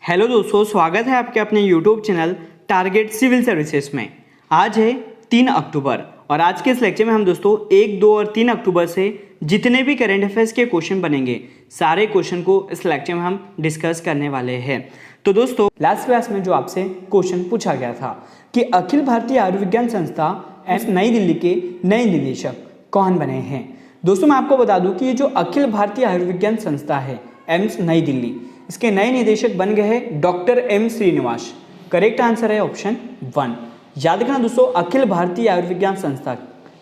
Hello दोस्तों, स्वागत है आपके अपने YouTube channel target civil services में। आज है 3 अक्टूबर और आज के इस लेक्चर में हम दोस्तों 1, 2 और 3 अक्टूबर से जितने भी करंट अफेयर्स के क्वेश्चन बनेंगे सारे क्वेश्चन को इस लेक्चर में हम डिस्कस करने वाले हैं। तो दोस्तों लास्ट क्लास में जो आपसे क्वेश्चन पूछा गया था कि अखिल भारतीय आयुर्विज्ञान संस्था एम्स नई दिल्ली के नए निदेशक कौन बने हैं। दोस्तों मैं आपको बता दूं कि ये जो अखिल भारतीय आयुर्विज्ञान संस्था है एम्स नई दिल्ली, इसके नए निदेशक बन गए हैं doctor M Srinivas. Correct answer है ऑप्शन 1। याद रखना दोस्तों, अखिल भारतीय आयुर्विज्ञान संस्था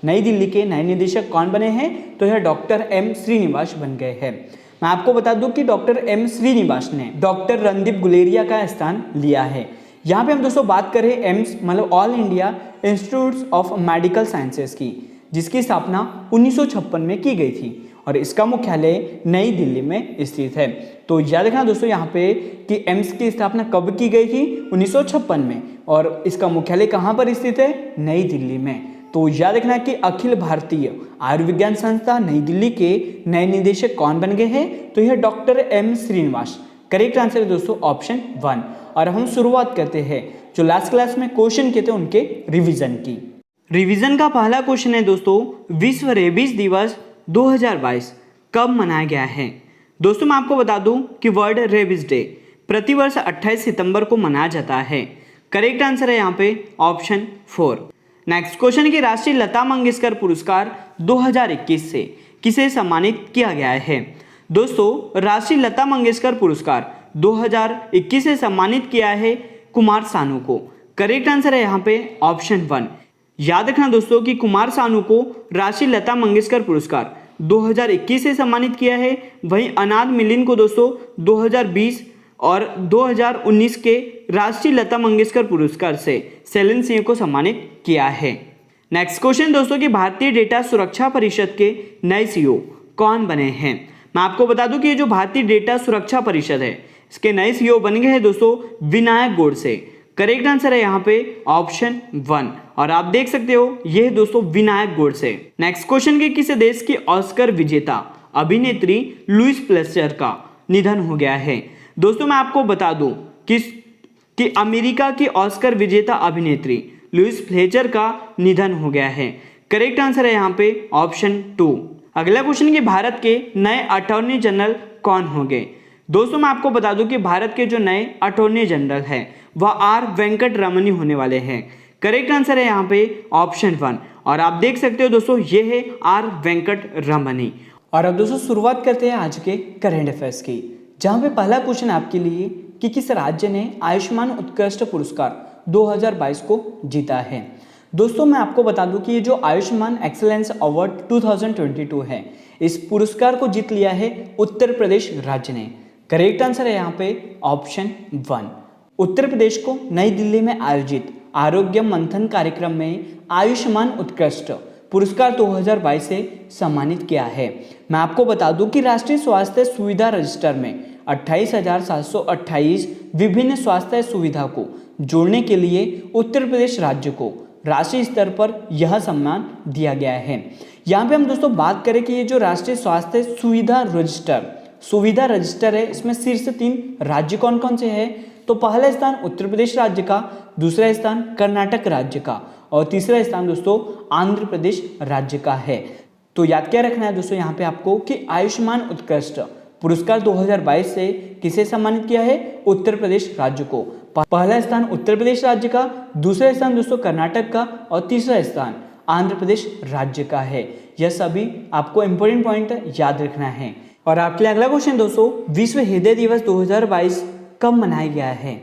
नई दिल्ली के नए निदेशक कौन बने हैं, तो यह डॉक्टर एम श्रीनिवास बन गए हैं। मैं आपको बता दूं कि डॉक्टर एम श्रीनिवास ने डॉक्टर रणदीप गुलेरिया का स्थान लिया है। यहाँ पे हम दोस्तों बात करें एम्स मतलब all India institute of medical sciences की, जिसकी स्थापना 1956 में की गई थी और इसका मुख्यालय नई दिल्ली में स्थित है। तो याद रखना दोस्तों यहाँ पे कि एम्स की स्थापना कब की गई थी, 1956 में, और इसका मुख्यालय कहाँ पर स्थित है, नई दिल्ली में। तो याद रखना कि अखिल भारतीय आयुर्विज्ञान संस्था नई दिल्ली के नए निदेशक कौन बन गए हैं, तो यह doctor M Srinivas. Correct answer है दोस्तों ऑप्शन 1। और हम शुरुआत करते हैं जो लास्ट क्लास में क्वेश्चन किए थे उनके रिविजन की। रिविजन का पहला क्वेश्चन है दोस्तों, विश्व रेबीज दिवस 2022 कब मनाया गया है। दोस्तों मैं आपको बता दूं कि वर्ल्ड रेबीज डे प्रतिवर्ष 28 सितंबर को मनाया जाता है। करेक्ट आंसर है यहाँ पे ऑप्शन 4। नेक्स्ट क्वेश्चन की राष्ट्रीय लता मंगेशकर पुरस्कार 2021 से किसे सम्मानित किया गया है। दोस्तों राष्ट्रीय लता मंगेशकर पुरस्कार 2021 से सम्मानित किया है कुमार सानू को। करेक्ट आंसर है यहाँ पे ऑप्शन 1। याद रखना दोस्तों कि कुमार सानू को राष्ट्रीय लता मंगेशकर पुरस्कार 2021 से सम्मानित किया है। वहीं अनाथ मिलिंद को दोस्तों 2020 और 2019 के राष्ट्रीय लता मंगेशकर पुरस्कार से शैलेंद्र सिंह को सम्मानित किया है। नेक्स्ट क्वेश्चन दोस्तों कि भारतीय डेटा सुरक्षा परिषद के नए सीईओ कौन बने हैं। मैं आपको बता दूं कि ये जो भारतीय डेटा सुरक्षा परिषद है इसके नए सीईओ बन गए हैं दोस्तों विनायक गोडसे। करेक्ट आंसर है यहाँ पे ऑप्शन 1 और आप देख सकते हो ये दोस्तों विनायक गोडसे। नेक्स्ट क्वेश्चन के किस देश की ऑस्कर विजेता अभिनेत्री लुइस फ्लेचर का निधन हो गया है। दोस्तों मैं आपको बता दूं कि अमेरिका की ऑस्कर विजेता अभिनेत्री लुइस फ्लेचर का निधन हो गया है। करेक्ट आंसर है यहाँ पे ऑप्शन 2। अगला क्वेश्चन कि भारत के नए अटॉर्नी जनरल कौन होंगे। दोस्तों मैं आपको बता दूं कि भारत के जो नए अटॉर्नी जनरल है वह आर वेंकट रमनी होने वाले हैं। करेक्ट आंसर है यहाँ पे ऑप्शन 1 और आप देख सकते हो दोस्तों ये है आर वेंकट रमनी। और अब दोस्तों शुरुआत करते हैं आज के करंट अफेयर्स की, जहाँ पे पहला क्वेश्चन आपके लिए कि किस राज्य ने आयुष्मान उत्कृष्ट पुरस्कार 2022 को जीता है। दोस्तों मैं आपको बता दूं कि ये जो आयुष्मान एक्सीलेंस अवार्ड 2022 है, इस पुरस्कार को जीत लिया है उत्तर प्रदेश राज्य ने। करेक्ट आंसर है यहाँ पे ऑप्शन 1। उत्तर प्रदेश को नई दिल्ली में आयोजित आरोग्य मंथन कार्यक्रम में आयुष्मान उत्कृष्ट पुरस्कार 2022 से सम्मानित किया है। मैं आपको बता दूं कि राष्ट्रीय स्वास्थ्य सुविधा रजिस्टर में 28,728 विभिन्न स्वास्थ्य सुविधा को जोड़ने के लिए उत्तर प्रदेश राज्य को राष्ट्रीय स्तर पर यह सम्मान दिया गया है। यहाँ पे हम दोस्तों बात करें कि ये जो राष्ट्रीय स्वास्थ्य सुविधा रजिस्टर है, इसमें शीर्ष 3 राज्य कौन कौन से हैं। तो पहला स्थान उत्तर प्रदेश राज्य का, दूसरा स्थान कर्नाटक राज्य का और तीसरा स्थान दोस्तों आंध्र प्रदेश राज्य का है। तो याद क्या रखना है दोस्तों यहाँ पे आपको कि आयुष्मान उत्कृष्ट पुरस्कार 2022 से किसे सम्मानित किया है, उत्तर प्रदेश राज्य को। पहला स्थान उत्तर प्रदेश राज्य का, दूसरा स्थान दोस्तों कर्नाटक का और तीसरा स्थान आंध्र प्रदेश राज्य का है। यह सभी आपको इंपॉर्टेंट पॉइंट याद रखना है। और आपके लिए अगला क्वेश्चन दोस्तों, विश्व हृदय दिवस 2022 कब मनाया गया है।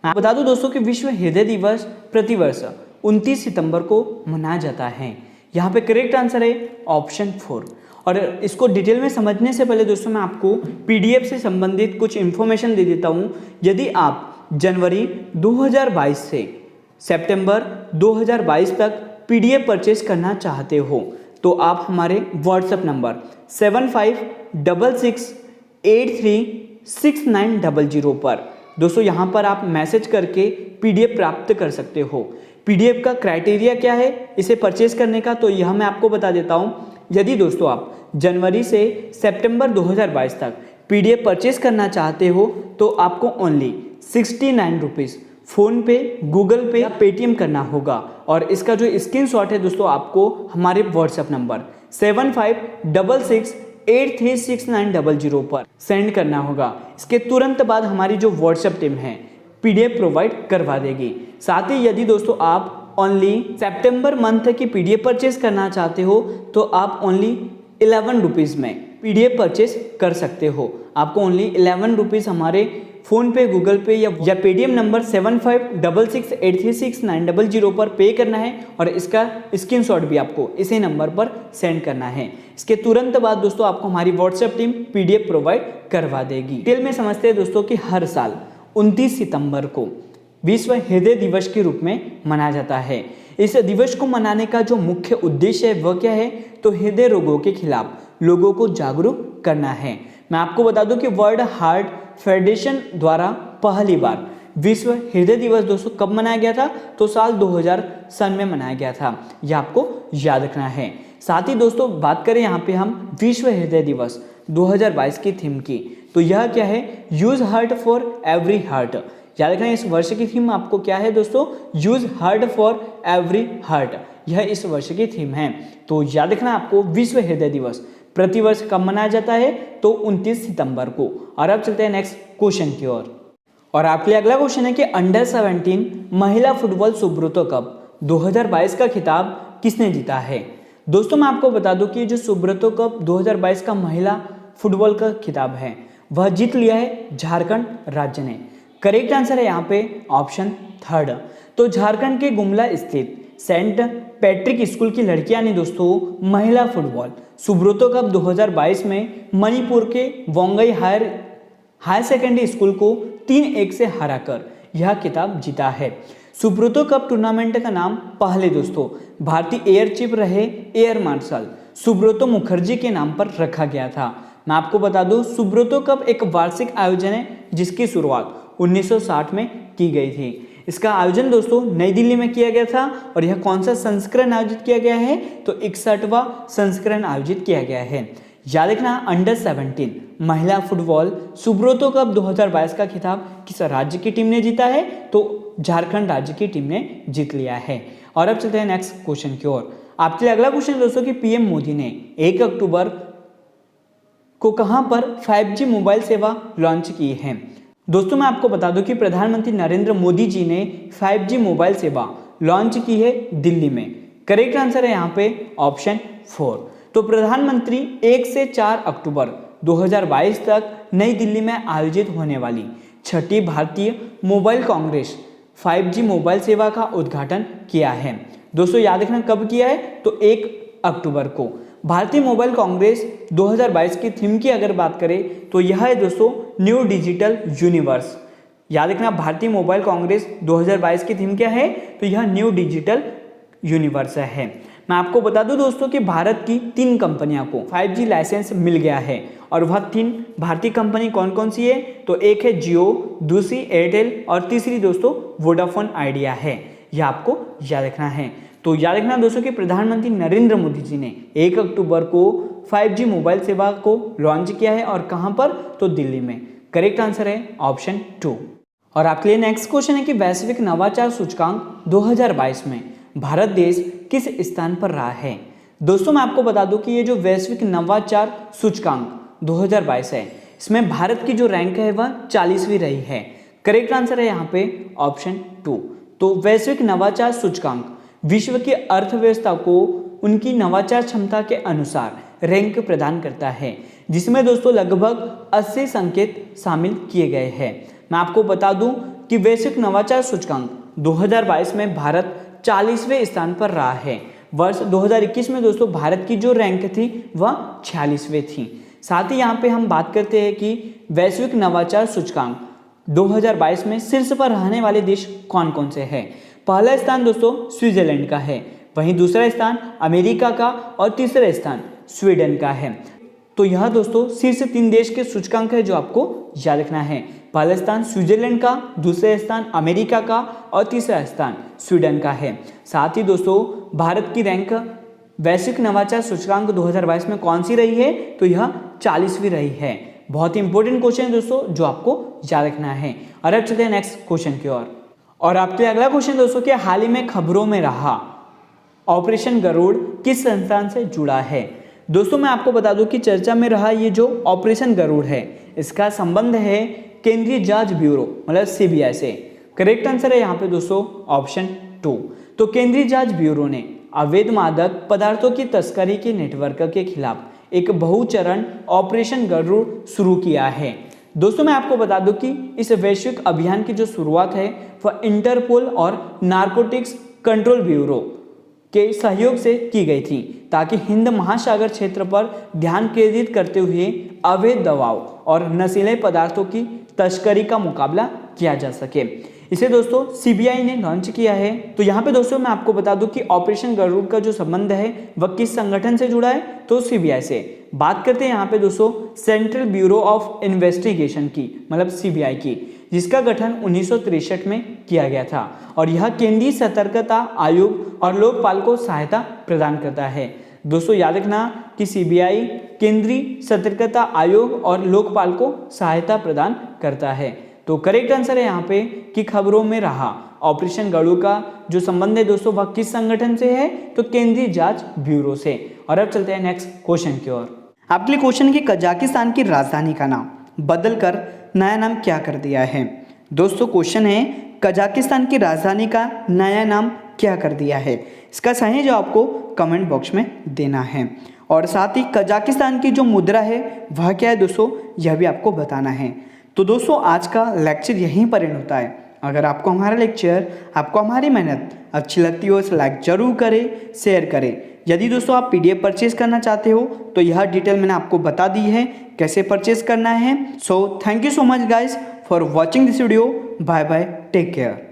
मैं बता दूं दोस्तों कि विश्व हृदय दिवस प्रतिवर्ष 29 सितंबर को मनाया जाता है। यहाँ पे करेक्ट आंसर है ऑप्शन 4। और इसको डिटेल में समझने से पहले दोस्तों मैं आपको पीडीएफ से संबंधित कुछ इन्फॉर्मेशन दे देता हूँ। यदि आप जनवरी 2022 से सितंबर 2022 तक पीडीएफ परचेज करना चाहते हो तो आप हमारे व्हाट्सएप नंबर 7566836900 पर दोस्तों यहाँ पर आप मैसेज करके पीडीएफ प्राप्त कर सकते हो। पीडीएफ का क्राइटेरिया क्या है इसे परचेज करने का, तो यह मैं आपको बता देता हूँ। यदि दोस्तों आप जनवरी से सितंबर 2022 तक पीडीएफ परचेज करना चाहते हो तो आपको ओनली 69 रुपीज़ फ़ोन पे, गूगल पे या पेटीएम करना होगा। और इसका जो स्क्रीनशॉट है दोस्तों आपको हमारे व्हाट्सएप नंबर 7566836900 पर सेंड करना होगा। इसके तुरंत बाद हमारी जो व्हाट्सएप टीम है PDF प्रोवाइड करवा देगी। साथ ही यदि दोस्तों आप ओनली सितंबर मंथ की PDF परचेस करना चाहते हो तो आप ओनली 11 रुपीज़ में PDF परचेस कर सकते हो। आपको ओनली 11 रुपीज़ हमारे फ़ोन पे, गूगल पे या पेटीएम नंबर 7566836900 पर पे करना है और इसका स्क्रीनशॉट भी आपको इसी नंबर पर सेंड करना है। इसके तुरंत बाद दोस्तों आपको हमारी व्हाट्सएप टीम PDF प्रोवाइड करवा देगी। डिटेल में समझते हैं दोस्तों कि हर साल 29 सितंबर को विश्व हृदय दिवस के रूप में मनाया जाता है। इस दिवस को मनाने का जो मुख्य उद्देश्य है वह क्या है, तो हृदय रोगों के खिलाफ लोगों को जागरूक करना है। मैं आपको बता दूं कि वर्ल्ड हार्ट फेडरेशन द्वारा पहली बार विश्व हृदय दिवस दोस्तों कब मनाया गया था, तो साल 2000 सन में मनाया गया था। यह आपको याद रखना है। साथ ही दोस्तों बात करें यहाँ पे हम विश्व हृदय दिवस 2022 की थीम की, तो यह क्या है, use heart for every heart. याद रखना इस वर्ष की थीम आपको क्या है दोस्तों, use heart for every heart, यह इस वर्ष की थीम है। तो याद रखना आपको विश्व हृदय दिवस प्रतिवर्ष कब मनाया जाता है, तो 29 सितंबर को। और अब चलते हैं नेक्स्ट क्वेश्चन की ओर। और आपके लिए अगला क्वेश्चन है कि अंडर 17 महिला फुटबॉल सुब्रतो कप 2022 का खिताब किसने जीता है। दोस्तों मैं आपको बता दूं कि जो सुब्रतो कप 2022 का महिला फुटबॉल का खिताब है वह जीत लिया है झारखंड राज्य ने। करेक्ट आंसर है यहाँ पे ऑप्शन थर्ड। तो झारखंड के गुमला स्थित सेंट पैट्रिक स्कूल की लड़कियां ने दोस्तों महिला फुटबॉल सुब्रतो कप 2022 में मणिपुर के वोंगई हायर सेकेंडरी स्कूल को 3-1 से हराकर यह खिताब जीता है। सुब्रतो कप टूर्नामेंट का नाम पहले दोस्तों भारतीय एयर चीफ रहे एयर मार्शल सुब्रतो मुखर्जी के नाम पर रखा गया था। मैं आपको बता दूं सुब्रतो कप एक वार्षिक आयोजन है जिसकी शुरुआत 1960 में की गई थी। इसका आयोजन दोस्तों नई दिल्ली में किया गया था और यह कौन सा संस्करण आयोजित किया गया है, तो 61वां संस्करण आयोजित किया गया है। याद रखना अंडर 17 महिला फुटबॉल सुब्रतो कप 2022 का खिताब किस राज्य की टीम ने जीता है, तो झारखंड राज्य की टीम ने जीत लिया है। और अब चलते हैं नेक्स्ट क्वेश्चन की ओर। आपके लिए अगला क्वेश्चन दोस्तों कि पीएम मोदी ने 1 अक्टूबर को कहां पर 5G मोबाइल सेवा लॉन्च की है। दोस्तों मैं आपको बता दूं कि प्रधानमंत्री नरेंद्र मोदी जी ने 5G मोबाइल सेवा लॉन्च की है दिल्ली में। करेक्ट आंसर है यहाँ पे ऑप्शन 4। तो प्रधानमंत्री 1 से 4 अक्टूबर 2022 तक नई दिल्ली में आयोजित होने वाली 6ठी भारतीय मोबाइल कांग्रेस 5G मोबाइल सेवा का उद्घाटन किया है। दोस्तों याद रखना कब किया है, तो 1 अक्टूबर को। भारतीय मोबाइल कांग्रेस 2022 की थीम की अगर बात करें तो यह है दोस्तों न्यू डिजिटल यूनिवर्स। याद रखना भारतीय मोबाइल कांग्रेस 2022 की थीम क्या है, तो यह न्यू डिजिटल यूनिवर्स है। मैं आपको बता दूं दोस्तों कि भारत की 3 कंपनियों को 5G लाइसेंस मिल गया है और वह 3 भारतीय कंपनी कौन कौन सी है, तो एक है जियो, दूसरी एयरटेल और तीसरी दोस्तों वोडाफोन आइडिया है। यह आपको याद रखना है। तो याद रखना दोस्तों कि प्रधानमंत्री नरेंद्र मोदी जी ने 1 अक्टूबर को 5G मोबाइल सेवा को लॉन्च किया है और कहां पर, तो दिल्ली में। करेक्ट आंसर है ऑप्शन 2। और आपके लिए नेक्स्ट क्वेश्चन है कि वैश्विक नवाचार सूचकांक 2022 में भारत देश किस स्थान पर रहा है। दोस्तों मैं आपको बता दूं कि ये जो वैश्विक नवाचार सूचकांक 2022 है इसमें भारत की जो रैंक है वह 40वीं रही है। करेक्ट आंसर है यहाँ पे ऑप्शन 2। तो वैश्विक नवाचार सूचकांक विश्व की अर्थव्यवस्था को उनकी नवाचार क्षमता के अनुसार रैंक प्रदान करता है, जिसमें दोस्तों लगभग 80 संकेत शामिल किए गए हैं। मैं आपको बता दूं कि वैश्विक नवाचार सूचकांक 2022 में भारत 40वें स्थान पर रहा है। वर्ष 2021 में दोस्तों भारत की जो रैंक थी वह 46वें थी। साथ ही यहाँ पे हम बात करते हैं कि वैश्विक नवाचार सूचकांक 2022 में शीर्ष पर रहने वाले देश कौन कौन से हैं। पहला स्थान दोस्तों स्विट्जरलैंड का है, वहीं दूसरा स्थान अमेरिका का और तीसरा स्थान स्वीडन का है। तो यह दोस्तों शीर्ष 3 देश के सूचकांक है जो आपको याद रखना है। पहला स्थान स्विट्जरलैंड का, दूसरा स्थान अमेरिका का और तीसरा स्थान स्वीडन का है। साथ ही दोस्तों भारत की रैंक वैश्विक नवाचार सूचकांक 2022 में कौन सी रही है, तो यह 40वीं रही है। बहुत ही इंपॉर्टेंट क्वेश्चन है दोस्तों जो आपको याद रखना है। और अब चलते हैं नेक्स्ट क्वेश्चन की ओर। और आपके अगला क्वेश्चन दोस्तों कि हाल ही में खबरों में रहा ऑपरेशन गरुड़ किस संस्थान से जुड़ा है। दोस्तों मैं आपको बता दूं कि चर्चा में रहा ये जो ऑपरेशन गरुड़ है इसका संबंध है केंद्रीय जांच ब्यूरो मतलब सीबीआई से। करेक्ट आंसर है यहाँ पे दोस्तों ऑप्शन 2। तो केंद्रीय जांच ब्यूरो ने अवैध मादक पदार्थों की तस्करी के नेटवर्क के खिलाफ एक बहुचरण ऑपरेशन गरुड़ शुरू किया है। दोस्तों मैं आपको बता दूं कि इस वैश्विक अभियान की जो शुरुआत है वह इंटरपोल और नारकोटिक्स कंट्रोल ब्यूरो के सहयोग से की गई थी ताकि हिंद महासागर क्षेत्र पर ध्यान केंद्रित करते हुए अवैध दवाओं और नशीले पदार्थों की तस्करी का मुकाबला किया जा सके। इसे दोस्तों सीबीआई ने लॉन्च किया है। तो यहाँ पे दोस्तों मैं आपको बता दूं कि ऑपरेशन गरुड़ का जो संबंध है वह किस संगठन से जुड़ा है, तो सीबीआई से। बात करते हैं यहाँ पे दोस्तों सेंट्रल ब्यूरो ऑफ इन्वेस्टिगेशन की मतलब सीबीआई की, जिसका गठन 1963 में किया गया था और यह केंद्रीय सतर्कता आयोग और लोकपाल को सहायता प्रदान करता है। दोस्तों याद रखना कि सीबीआई केंद्रीय सतर्कता आयोग और लोकपाल को सहायता प्रदान करता है। तो करेक्ट आंसर है यहाँ पे कि खबरों में रहा ऑपरेशन गरुड़ का जो संबंध है दोस्तों वह किस संगठन से है, तो केंद्रीय जांच ब्यूरो से। और अब चलते हैं नेक्स्ट क्वेश्चन की ओर। आपके लिए क्वेश्चन कि कजाकिस्तान की राजधानी का नाम बदलकर नया नाम क्या कर दिया है। दोस्तों क्वेश्चन है कजाकिस्तान की राजधानी का नया नाम क्या कर दिया है। इसका सही जवाब आपको कमेंट बॉक्स में देना है। और साथ ही कजाकिस्तान की जो मुद्रा है वह क्या है दोस्तों, यह भी आपको बताना है। तो दोस्तों आज का लेक्चर यहीं पर एंड होता है। अगर आपको हमारा लेक्चर, आपको हमारी मेहनत अच्छी लगती हो तो लाइक जरूर करें, शेयर करें। यदि दोस्तों आप पीडीएफ परचेज करना चाहते हो तो यह डिटेल मैंने आपको बता दी है कैसे परचेज करना है। So thank you so much guys for watching this video. Bye bye, take care.